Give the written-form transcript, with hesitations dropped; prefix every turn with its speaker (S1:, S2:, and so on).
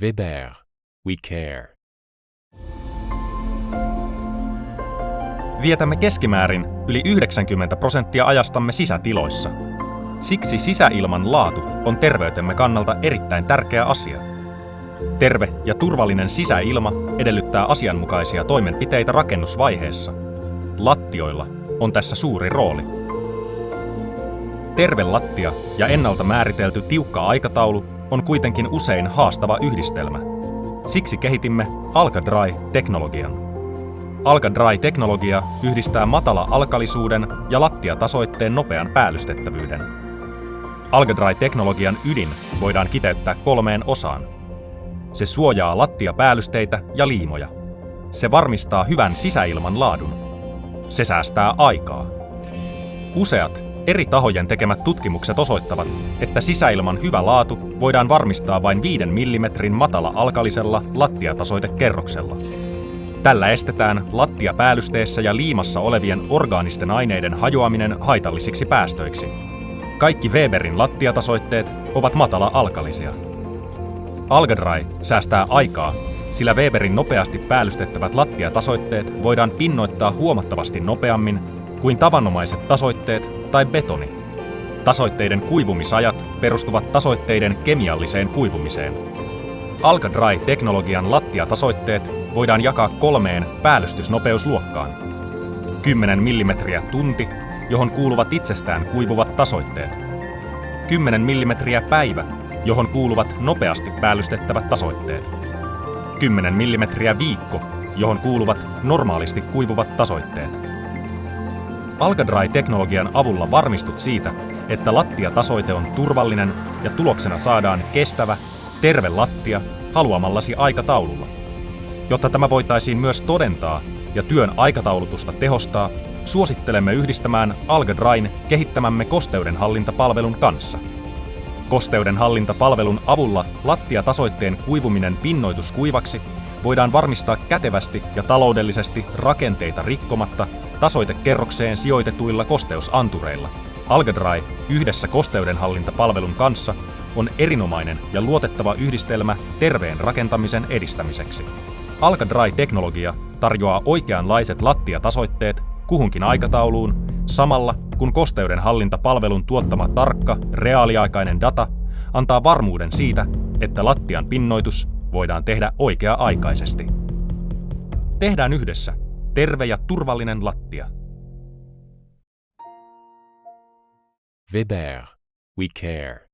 S1: Weber, we care.
S2: Vietämme keskimäärin yli 90% ajastamme sisätiloissa. Siksi sisäilman laatu on terveytemme kannalta erittäin tärkeä asia. Terve ja turvallinen sisäilma edellyttää asianmukaisia toimenpiteitä rakennusvaiheessa. Lattioilla on tässä suuri rooli. Terve lattia ja ennalta määritelty tiukka aikataulu on kuitenkin usein haastava yhdistelmä. Siksi kehitimme AlgaDry-teknologian. AlgaDry-teknologia yhdistää matala-alkalisuuden ja lattiatasoitteen nopean päällystettävyyden. AlgaDry-teknologian ydin voidaan kiteyttää 3 osaan. Se suojaa lattiapäällystteitä ja liimoja. Se varmistaa hyvän sisäilman laadun. Se säästää aikaa. Useat eri tahojen tekemät tutkimukset osoittavat, että sisäilman hyvä laatu voidaan varmistaa vain 5 mm matala-alkalisella lattiatasoitekerroksella. Tällä estetään lattiapäällystteessä ja liimassa olevien orgaanisten aineiden hajoaminen haitallisiksi päästöiksi. Kaikki Weberin lattiatasoitteet ovat matala-alkalisia. AlgaDry säästää aikaa, sillä Weberin nopeasti päällystettävät lattiatasoitteet voidaan pinnoittaa huomattavasti nopeammin kuin tavanomaiset tasoitteet tai betoni. Tasoitteiden kuivumisajat perustuvat tasoitteiden kemialliseen kuivumiseen. AlgaDry-teknologian lattiatasoitteet voidaan jakaa 3 päällystysnopeusluokkaan. 10 mm tunti, johon kuuluvat itsestään kuivuvat tasoitteet. 10 mm päivä, johon kuuluvat nopeasti päällystettävät tasoitteet. 10 mm viikko, johon kuuluvat normaalisti kuivuvat tasoitteet. AlgaDry-teknologian avulla varmistut siitä, että lattiatasoite on turvallinen ja tuloksena saadaan kestävä, terve lattia haluamallasi aikataululla. Jotta tämä voitaisiin myös todentaa ja työn aikataulutusta tehostaa, suosittelemme yhdistämään AlgaDryn kehittämämme kosteudenhallintapalvelun kanssa. Kosteudenhallintapalvelun avulla lattiatasoitteen kuivuminen pinnoituskuivaksi voidaan varmistaa kätevästi ja taloudellisesti rakenteita rikkomatta tasoitekerrokseen sijoitetuilla kosteusantureilla. AlgaDry yhdessä kosteudenhallintapalvelun kanssa on erinomainen ja luotettava yhdistelmä terveen rakentamisen edistämiseksi. AlgaDry-teknologia tarjoaa oikeanlaiset lattiatasoitteet kuhunkin aikatauluun, samalla kun kosteudenhallintapalvelun tuottama tarkka, reaaliaikainen data antaa varmuuden siitä, että lattian pinnoitus voidaan tehdä oikea-aikaisesti. Tehdään yhdessä terve ja turvallinen lattia.
S1: Weber, we care.